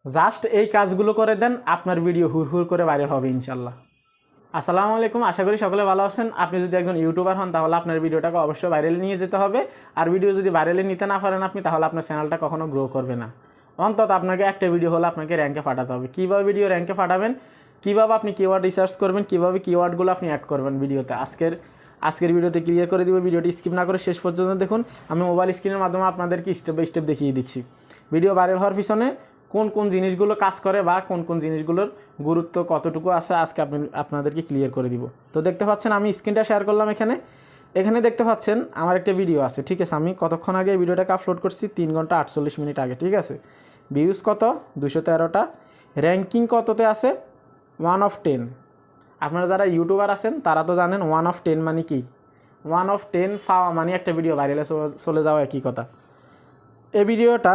Just এই কাজগুলো করে দেন, আপনার ভিডিও হুড় করে ভাইরাল হবে ইনশাল্লাহ। আসসালামু আলাইকুম, আশা করি সকলে ভালো আছেন। আপনি যদি একজন ইউটিউবার হন তাহলে আপনার ভিডিওটাকে অবশ্যই ভাইরালে নিয়ে যেতে হবে। আর ভিডিও যদি ভাইরালে নিতে না পারেন আপনি, তাহলে আপনার চ্যানেলটা কখনো গ্রো করবে না। অন্তত আপনাকে একটা ভিডিও হলে আপনাকে র্যাঙ্কে পাঠাতে হবে। কীভাবে ভিডিও র্যাঙ্কে পাঠাবেন, কীভাবে আপনি কিওয়ার্ড রিসার্চ করবেন, কীভাবে কিওয়ার্ডগুলো আপনি অ্যাড করবেন ভিডিওতে, আজকের ভিডিওতে ক্লিয়ার করে দিব। ভিডিওটি স্কিপ না করে শেষ পর্যন্ত দেখুন। আমি মোবাইল স্ক্রিনের মাধ্যমে আপনাদেরকে স্টেপ বাই স্টেপ দেখিয়ে দিচ্ছি ভিডিও ভাইরাল হওয়ার পিছনে কোন কোন জিনিসগুলো কাজ করে বা কোন কোন জিনিসগুলোর গুরুত্ব কতটুকু আছে আজকে আপনাদেরকে ক্লিয়ার করে দিব। তো দেখতে পাচ্ছেন আমি স্ক্রিনটা শেয়ার করলাম। এখানে দেখতে পাচ্ছেন আমার একটা ভিডিও আছে, ঠিক আছে। আমি কতক্ষণ আগে ভিডিওটাকে আপলোড করছি, 3 ঘন্টা 48 মিনিট আগে, ঠিক আছে। ভিউজ কত 213টা, র্যাঙ্কিং কততে আছে 1 of 10। আপনারা যারা ইউটিউবার আছেন তারা তো জানেন 1 of 10 মানে কি। 1 of 10 পাওয়া মানে একটা ভিডিও ভাইরালে চলে যাওয়া একই কথা। এই ভিডিওটা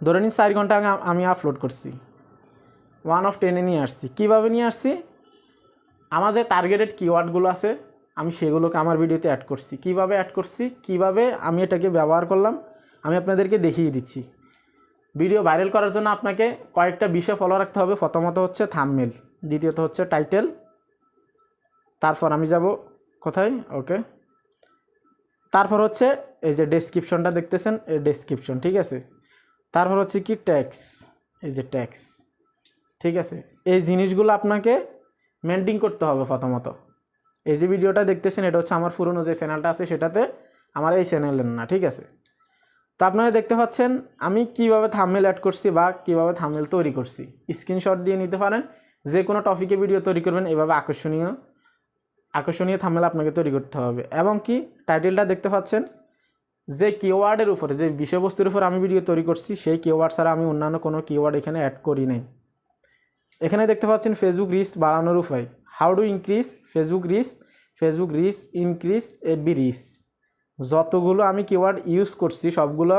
ধরে নিন 4 ঘন্টা আগে আমি আপলোড করছি, 1 of 10 নিয়ে আসছি। কীভাবে নিয়ে আসছি, আমার যে টার্গেটেড কিওয়ার্ডগুলো আছে আমি সেগুলোকে আমার ভিডিওতে অ্যাড করছি। কীভাবে অ্যাড করছি, কীভাবে আমি এটাকে ব্যবহার করলাম আমি আপনাদেরকে দেখিয়ে দিচ্ছি। ভিডিও ভাইরাল করার জন্য আপনাকে কয়েকটা বিষয় ফলো রাখতে হবে। প্রথমত হচ্ছে থাম্বনেল, দ্বিতীয়ত হচ্ছে টাইটেল, তারপর আমি যাব কোথায়, ওকে, তারপর হচ্ছে এই যে ডেসক্রিপশনটা দেখতেছেন, এই ডেসক্রিপশন, ঠিক আছে। তারপর হচ্ছে কি ট্যাক্স, এই যে ট্যাক্স, ঠিক আছে। এই জিনিসগুলো আপনাকে মেনটেন করতে হবে প্রথমত। এই যে ভিডিওটা দেখতেছেন এটা হচ্ছে আমার পুরনো যে চ্যানেলটা আছে সেটাতে, আমার এই চ্যানেলের না, ঠিক আছে। তো আপনারা দেখতে পাচ্ছেন আমি কিভাবে থাম্বনেল অ্যাড করছি বা কিভাবে থাম্বনেল তৈরি করছি। স্ক্রিনশট দিয়ে নিতে পারেন। যে কোনো টপিকে ভিডিও তৈরি করবেন এভাবে আকর্ষণীয় থাম্বনেল আপনাকে তৈরি করতে হবে। এবং কি টাইটেলটা দেখতে পাচ্ছেন, যে কিওয়ার্ডের উপরে, যে বিষয়বস্তুর উপর আমি ভিডিও তৈরি করছি সেই কিওয়ার্ড ছাড়া আমি অন্যান্য কোনো কিওয়ার্ড এখানে অ্যাড করি নাই। এখানে দেখতে পাচ্ছেন ফেসবুক রিচ বাড়ানোর উপায়, how to increase Facebook reach increase FB reach. যতগুলো আমি কিওয়ার্ড ইউজ করছি সবগুলো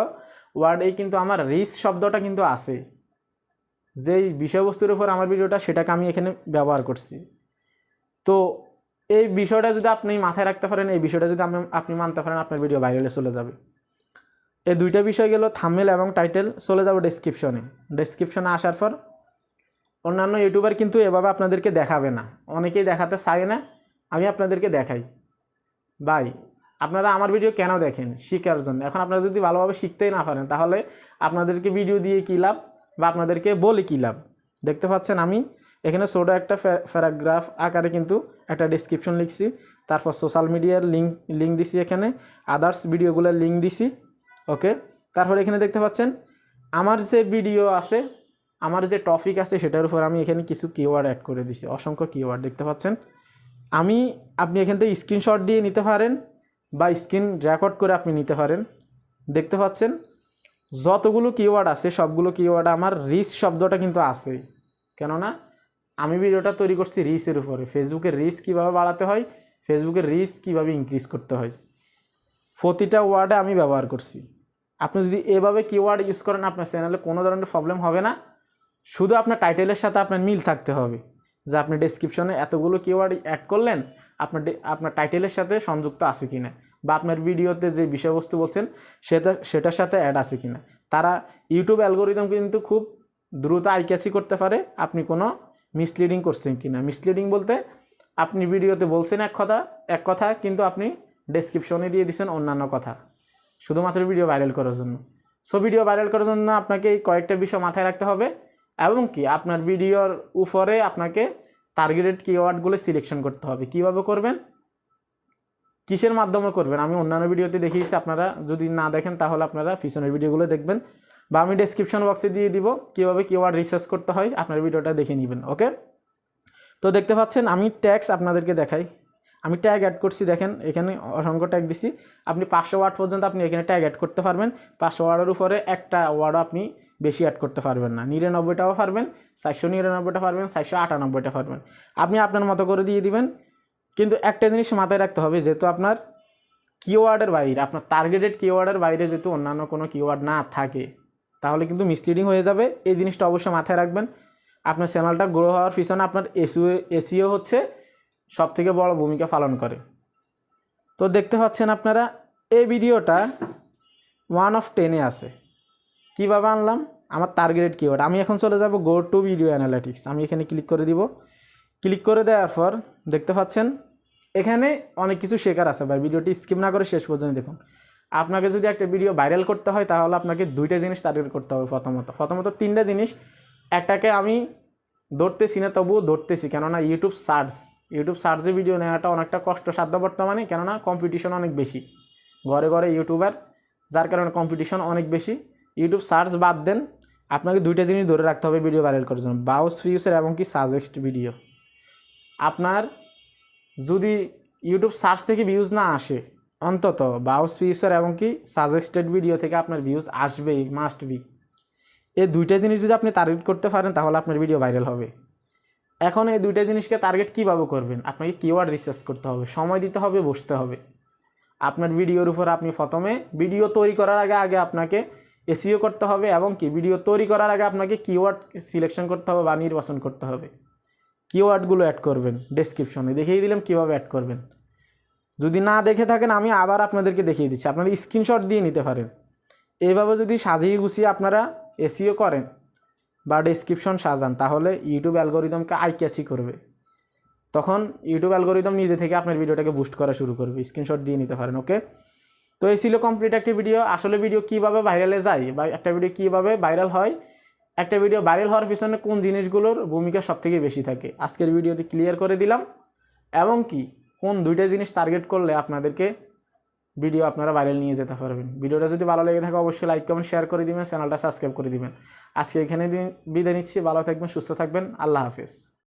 ওয়ার্ডেই কিন্তু আমার রিচ শব্দটা কিন্তু আছে। যেই বিষয়বস্তুর উপর আমার ভিডিওটা সেটাকে আমি এখানে ব্যবহার করছি। তো এই বিষয়টা যদি আপনি মাথায় রাখতে পারেন, এই বিষয়টা যদি আপনি মানতে পারেন, আপনার ভিডিও ভাইরালে চলে যাবে। এই দুইটা বিষয় গেল থাম্বনেল এবং টাইটেল। চলে যাবো ডেসক্রিপশনে আসার পর অন্যান্য ইউটিউবার কিন্তু এভাবে আপনাদেরকে দেখাবে না, অনেকেই দেখাতে চায় না, আমি আপনাদেরকে দেখাই। ভাই আপনারা আমার ভিডিও কেন দেখেন? শেখার জন্য। এখন আপনারা যদি ভালোভাবে শিখতেই না পারেন তাহলে আপনাদেরকে ভিডিও দিয়ে কী লাভ বা আপনাদেরকে বলে কী লাভ। দেখতে পাচ্ছেন আমি এখানে ছোটো একটা প্যারাগ্রাফ আকারে কিন্তু একটা ডেসক্রিপশন লিখছি, তারপর সোশ্যাল মিডিয়ার লিঙ্ক দিছি, এখানে আদার্স ভিডিওগুলোর লিঙ্ক দিছি, ওকে। তারপর এখানে দেখতে পাচ্ছেন আমার যে ভিডিও আছে, আমার যে টপিক আছে সেটার উপর আমি এখানে কিছু কিওয়ার্ড অ্যাড করে দিছি, অসংখ্য কিওয়ার্ড দেখতে পাচ্ছেন। আপনি এখান থেকে স্ক্রিনশট দিয়ে নিতে পারেন বা স্ক্রিন রেকর্ড করে আপনি নিতে পারেন। দেখতে পাচ্ছেন যতগুলো কিওয়ার্ড আছে সবগুলো কিওয়ার্ড আমার রিচ শব্দটা কিন্তু আছে। কেননা আমি ভিডিওটা তৈরি করছি রিচের উপরে, ফেসবুকের রিচ কীভাবে বাড়াতে হয়, ফেসবুকের রিচ কীভাবে ইনক্রিজ করতে হয়, প্রতিটা ওয়ার্ডে আমি ব্যবহার করছি। আপনি যদি এভাবে কিওয়ার্ড ইউজ করেন আপনার চ্যানেলে কোনো ধরনের প্রবলেম হবে না। শুধু আপনার টাইটেলের সাথে আপনার মিল থাকতে হবে, যে আপনি ডেসক্রিপশনে এতগুলো কিওয়ার্ড অ্যাড করলেন আপনার টাইটেলের সাথে সংযুক্ত আছে কিনা, বা আপনার ভিডিওতে যে বিষয়বস্তু বলছেন সেটার সাথে অ্যাড আছে কিনা। তারা ইউটিউব অ্যালগোরিদম কিন্তু খুব দ্রুত আইক্যাচি করতে পারে আপনি কোনো মিসলিডিং করছেন কিনা। মিসলিডিং বলতে আপনি ভিডিওতে বলছেন এক কথা কিন্তু আপনি ডেসক্রিপশনে দিয়ে দিচ্ছেন অন্যান্য কথা, শুধুমাত্র ভিডিও ভাইরাল করার জন্য। সো ভিডিও ভাইরাল করার জন্য আপনাকে এই কয়েকটা বিষয় মাথায় রাখতে হবে, এবং কি আপনার ভিডিওর উপরে আপনাকে টার্গেটেড কিওয়ার্ডগুলো সিলেকশন করতে হবে। কিভাবে করবেন, কিসের মাধ্যমে করবেন আমি অন্যান্য ভিডিওতে দেখিয়েছি, আপনারা যদি না দেখেন তাহলে আপনারা পিছনের ভিডিওগুলো দেখবেন, বা আমি ডেসক্রিপশন বক্সে দিয়ে দিব কীভাবে কিওয়ার্ড রিসার্চ করতে হয়, আপনার ভিডিওটা দেখে নেবেন, ওকে। তো দেখতে পাচ্ছেন আমি ট্যাগস আপনাদেরকে দেখাই, আমি ট্যাগ অ্যাড করছি, দেখেন এখানে অসংখ্য ট্যাগ দিছি। আপনি 500 ওয়ার্ড পর্যন্ত আপনি এখানে ট্যাগ অ্যাড করতে পারবেন। 500 ওয়ার্ডের উপরে একটা ওয়ার্ডও আপনি বেশি অ্যাড করতে পারবেন না। 99টাও পারবেন, 499টা পারবেন, 498টা পারবেন। আপনি আপনার মতো করে দিয়ে দিবেন। কিন্তু একটা জিনিস মাথায় রাখতে হবে, যেহেতু আপনার কিওয়ার্ডের বাইরে, আপনার টার্গেটেড কিওয়ার্ডের বাইরে যেহেতু অন্যান্য কোনো কিওয়ার্ড না থাকে তাহলে কিন্তু মিসলিডিং হয়ে যাবে। এই জিনিসটা অবশ্যই মাথায় রাখবেন। আপনার চ্যানেলটা গ্রো হওয়ার পিছনে আপনার এসইও হচ্ছে সবথেকে বড় ভূমিকা পালন করে। তো দেখতে পাচ্ছেন আপনারা এই ভিডিওটা 1 of 10 আছে। কীভাবে আনলাম, আমার টার্গেটেড কিওয়ার্ড। আমি এখন চলে যাব গো টু ভিডিও অ্যানালিটিক্স। আমি এখানে ক্লিক করে দিব। ক্লিক করে দেওয়ার পর দেখতে পাচ্ছেন এখানে অনেক কিছু শেখার আছে ভাই, ভিডিওটি স্কিপ না করে শেষ পর্যন্ত দেখুন। আপনাকে যদি একটা ভিডিও ভাইরাল করতে হয় তাহলে আপনাকে দুইটা জিনিস টার্গেট করতে হবে। প্রথমত তিনটা জিনিস, একটাকে আমি ধরতেছি না, তবুও ধরতেছি, কেননা ইউটিউব সার্চে ভিডিও নেওয়াটা অনেকটা কষ্টসাধ্য বর্তমানে, কেননা কম্পিটিশন অনেক বেশি, ঘরে ঘরে ইউটিউবার, যার কারণে কম্পিটিশন অনেক বেশি। ইউটিউব সার্চ বাদ দেন, আপনাকে দুইটা জিনিস ধরে রাখতে হবে ভিডিও ভাইরাল করার জন্য, ব্রাউজ ফিউচার এবং কি সাজেস্ট ভিডিও। আপনার যদি ইউটিউব সার্চ থেকে ভিউজ না আসে, অন্তত ব্রাউজ ফিউচার এবং কি সাজেস্টেড ভিডিও থেকে আপনার ভিউজ আসবেই, মাস্ট বি। এই দুইটা জিনিস যদি আপনি টার্গেট করতে পারেন তাহলে আপনার ভিডিও ভাইরাল হবে। এখন এই দুইটা জিনিসকে টার্গেট কীভাবে করবেন? আপনাকে কিওয়ার্ড রিসার্চ করতে হবে, সময় দিতে হবে, বসতে হবে। আপনার ভিডিওর উপর আপনি প্রথমে ভিডিও তৈরি করার আগে আপনাকে এসইও করতে হবে, এবং কি ভিডিও তৈরি করার আগে আপনাকে কিওয়ার্ড সিলেকশন করতে হবে বা নির্বাচন করতে হবে। কিওয়ার্ডগুলো অ্যাড করবেন, ডেসক্রিপশনে দেখিয়ে দিলাম কীভাবে অ্যাড করবেন। যদি না দেখে থাকেন আমি আবার আপনাদেরকে দেখিয়ে দিচ্ছি, আপনারা স্ক্রিনশট দিয়ে নিতে পারেন। এইভাবে যদি সাজিয়ে গুছিয়ে আপনারা এসইও করেন বা ডেসক্রিপশন সাজান তাহলে ইউটিউব অ্যালগোরিদমকে আই ক্যাচি করবে। তখন ইউটিউব অ্যালগোরিদম নিজে থেকে আপনার ভিডিওটাকে বুস্ট করা শুরু করবে। স্ক্রিনশট দিয়ে নিতে পারেন। ওকে, তো এই ছিল কমপ্লিট একটি ভিডিও। আসলে ভিডিও কীভাবে ভাইরালে যায় বা একটা ভিডিও কীভাবে ভাইরাল হয়, একটা ভিডিও ভাইরাল হওয়ার পিছনে কোন জিনিসগুলোর ভূমিকা সবথেকে বেশি থাকে, আজকের ভিডিওতে ক্লিয়ার করে দিলাম। এবং কি কোন দুইটা জিনিস টার্গেট করলে আপনাদেরকে ভিডিও আপনারা ভাইরাল নিয়ে যেতে পারবেন। ভিডিওটা যদি ভালো লেগে থাকে অবশ্যই লাইক কমেন্ট শেয়ার করে দিবেন, চ্যানেলটা সাবস্ক্রাইব করে দিবেন। আজকে এখানে বিদায় নিচ্ছি। ভালো থাকবেন, সুস্থ থাকবেন। আল্লাহ হাফেজ।